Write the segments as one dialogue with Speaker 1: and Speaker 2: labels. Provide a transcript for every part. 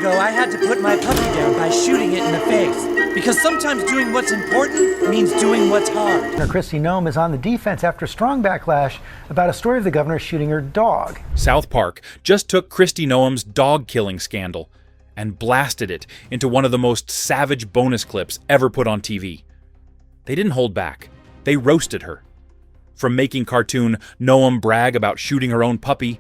Speaker 1: ago, I had to put my puppy down by shooting it in the face. Because sometimes doing what's important means doing what's hard.
Speaker 2: Kristi Noem is on the defense after strong backlash about a story of the governor shooting her dog.
Speaker 3: South Park just took Kristi Noem's dog-killing scandal and blasted it into one of the most savage bonus clips ever put on TV. They didn't hold back. They roasted her. From making cartoon Noem brag about shooting her own puppy,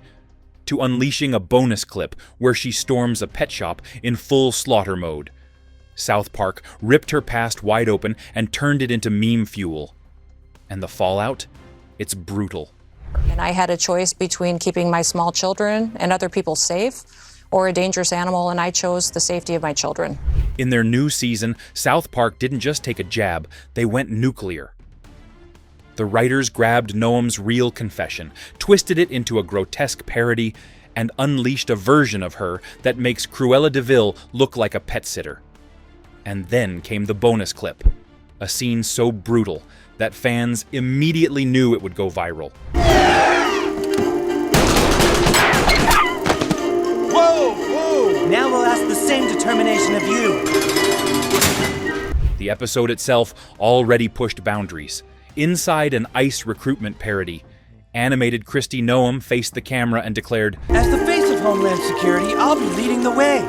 Speaker 3: to unleashing a bonus clip where she storms a pet shop in full slaughter mode. South Park ripped her past wide open and turned it into meme fuel. And the fallout? It's brutal.
Speaker 4: And I had a choice between keeping my small children and other people safe or a dangerous animal, and I chose the safety of my children.
Speaker 3: In their new season, South Park didn't just take a jab, they went nuclear. The writers grabbed Noem's real confession, twisted it into a grotesque parody, and unleashed a version of her that makes Cruella de Vil look like a pet sitter. And then came the bonus clip, a scene so brutal that fans immediately knew it would go viral.
Speaker 1: Whoa, whoa! Now we'll ask the same determination of you.
Speaker 3: The episode itself already pushed boundaries. Inside an ICE recruitment parody, animated Kristi Noem faced the camera and declared,
Speaker 1: "As the face of Homeland Security, I'll be leading the way.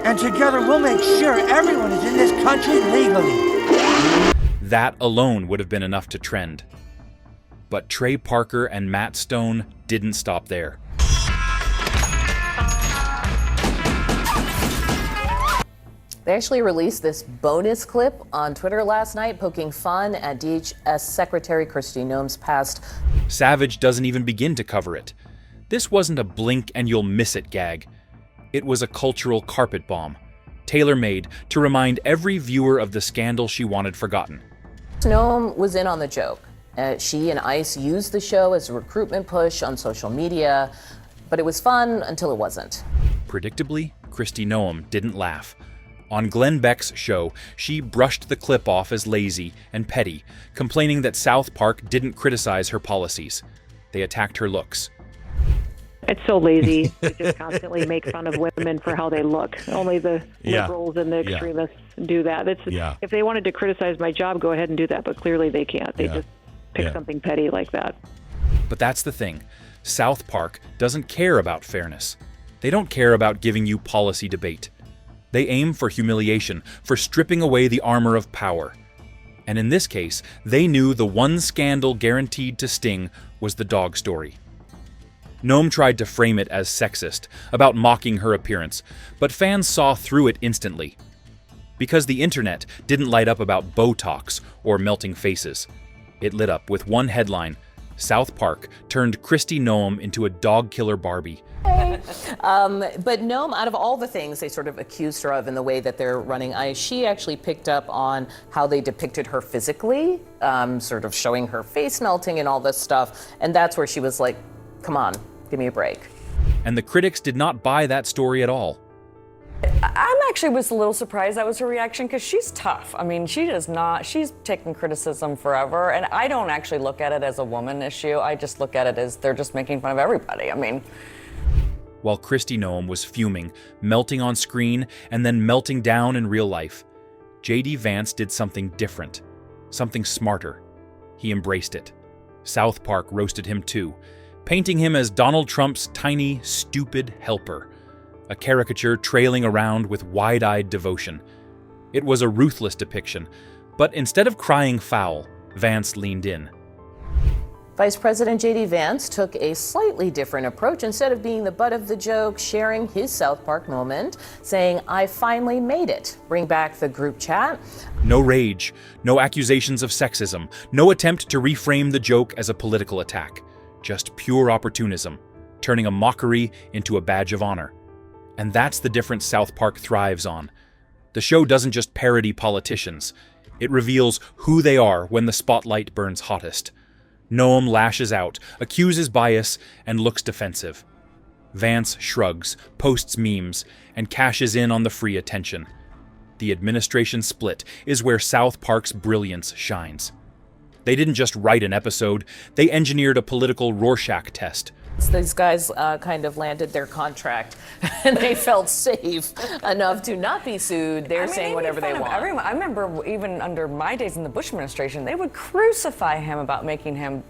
Speaker 1: And together we'll make sure everyone is in this country legally."
Speaker 3: That alone would have been enough to trend. But Trey Parker and Matt Stone didn't stop there.
Speaker 5: They actually released this bonus clip on Twitter last night, poking fun at DHS Secretary Kristi Noem's past.
Speaker 3: Savage doesn't even begin to cover it. This wasn't a blink and you'll miss it gag. It was a cultural carpet bomb, tailor-made to remind every viewer of the scandal she wanted forgotten.
Speaker 5: Noem was in on the joke. She and ICE used the show as a recruitment push on social media, but it was fun until it wasn't.
Speaker 3: Predictably, Kristi Noem didn't laugh. On Glenn Beck's show, she brushed the clip off as lazy and petty, complaining that South Park didn't criticize her policies. They attacked her looks.
Speaker 6: It's so lazy. They just constantly make fun of women for how they look. Only the liberals and the extremists do that. If they wanted to criticize my job, go ahead and do that, but clearly they can't. They just pick something petty like that.
Speaker 3: But that's the thing. South Park doesn't care about fairness. They don't care about giving you policy debate. They aim for humiliation, for stripping away the armor of power. And in this case, they knew the one scandal guaranteed to sting was the dog story. Noem tried to frame it as sexist, about mocking her appearance, but fans saw through it instantly. Because the internet didn't light up about Botox or melting faces. It lit up with one headline: South Park turned Kristi Noem into a dog killer Barbie.
Speaker 5: But Noem, out of all the things they sort of accused her of in the way that they're running ICE, she actually picked up on how they depicted her physically, sort of showing her face melting and all this stuff. And that's where she was like, come on, give me a break.
Speaker 3: And the critics did not buy that story at all.
Speaker 7: I'm actually was a little surprised that was her reaction, because she's tough. I mean, she's taken criticism forever, and I don't actually look at it as a woman issue. I just look at it as they're just making fun of everybody. I mean,
Speaker 3: while Kristi Noem was fuming, melting on screen, and then melting down in real life, J.D. Vance did something different, something smarter. He embraced it. South Park roasted him too, painting him as Donald Trump's tiny, stupid helper, a caricature trailing around with wide-eyed devotion. It was a ruthless depiction, but instead of crying foul, Vance leaned in.
Speaker 5: Vice President J.D. Vance took a slightly different approach. Instead of being the butt of the joke, sharing his South Park moment, saying, "I finally made it. Bring back the group chat."
Speaker 3: No rage, no accusations of sexism, no attempt to reframe the joke as a political attack. Just pure opportunism, turning a mockery into a badge of honor. And that's the difference South Park thrives on. The show doesn't just parody politicians. It reveals who they are when the spotlight burns hottest. Noem lashes out, accuses bias, and looks defensive. Vance shrugs, posts memes, and cashes in on the free attention. The administration split is where South Park's brilliance shines. They didn't just write an episode, they engineered a political Rorschach test,
Speaker 5: These guys kind of landed their contract and they felt safe enough to not be sued. They're saying whatever they want.
Speaker 7: Everyone. I remember even under my days in the Bush administration, they would crucify him about making him,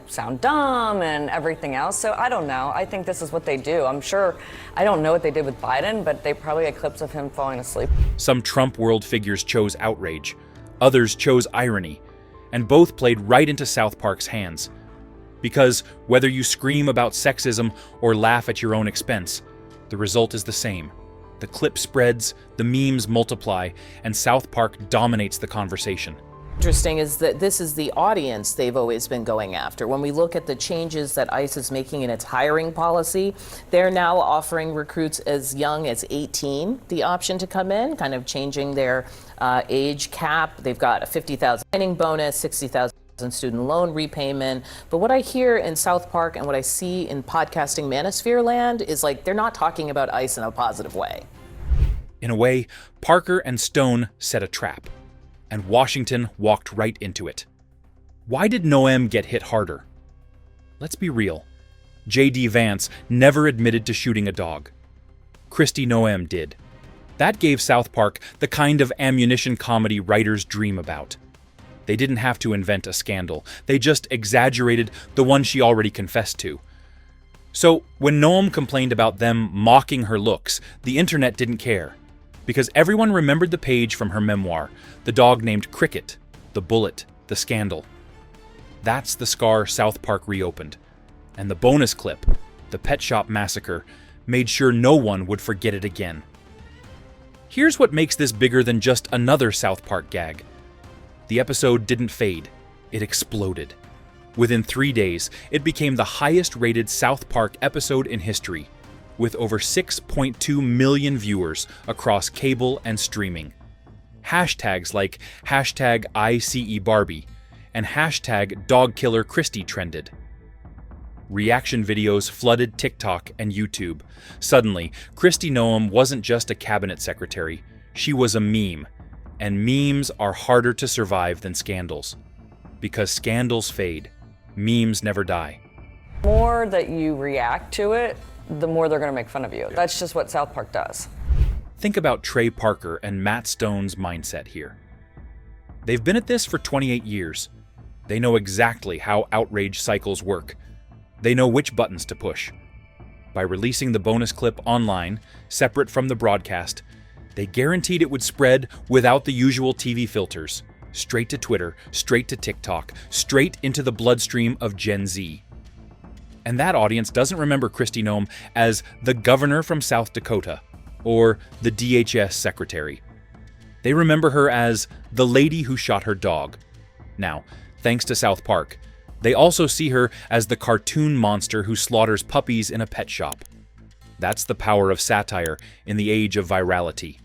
Speaker 7: sound dumb and everything else. So I don't know. I think this is what they do. I'm sure, I don't know what they did with Biden, but they probably had clips of him falling asleep.
Speaker 3: Some Trump world figures chose outrage. Others chose irony. And both played right into South Park's hands. Because whether you scream about sexism or laugh at your own expense, the result is the same. The clip spreads, the memes multiply, and South Park dominates the conversation.
Speaker 5: Interesting is that this is the audience they've always been going after. When we look at the changes that ICE is making in its hiring policy, they're now offering recruits as young as 18 the option to come in, kind of changing their age cap. They've got a $50,000 signing bonus, $60,000 student loan repayment. But what I hear in South Park and what I see in podcasting manosphere land is like they're not talking about ICE in a positive way.
Speaker 3: In a way, Parker and Stone set a trap, and Washington walked right into it. Why did Noem get hit harder? Let's be real. J.D. Vance never admitted to shooting a dog. Kristi Noem did. That gave South Park the kind of ammunition comedy writers dream about. They didn't have to invent a scandal. They just exaggerated the one she already confessed to. So when Noem complained about them mocking her looks, the internet didn't care. Because everyone remembered the page from her memoir, The Dog Named Cricket, The Bullet, The Scandal. That's the scar South Park reopened. And the bonus clip, The Pet Shop Massacre, made sure no one would forget it again. Here's what makes this bigger than just another South Park gag. The episode didn't fade, it exploded. Within 3 days, it became the highest-rated South Park episode in history, with over 6.2 million viewers across cable and streaming. Hashtags like #ICEBarbie and #DogKillerKristi trended. Reaction videos flooded TikTok and YouTube. Suddenly, Kristi Noem wasn't just a cabinet secretary, she was a meme. And memes are harder to survive than scandals. Because scandals fade. Memes never die.
Speaker 7: The more that you react to it, the more they're going to make fun of you. That's just what South Park does.
Speaker 3: Think about Trey Parker and Matt Stone's mindset here. They've been at this for 28 years. They know exactly how outrage cycles work. They know which buttons to push. By releasing the bonus clip online, separate from the broadcast, they guaranteed it would spread without the usual TV filters. Straight to Twitter, straight to TikTok, straight into the bloodstream of Gen Z. And that audience doesn't remember Kristi Noem as the governor from South Dakota or the DHS secretary. They remember her as the lady who shot her dog. Now, thanks to South Park, they also see her as the cartoon monster who slaughters puppies in a pet shop. That's the power of satire in the age of virality.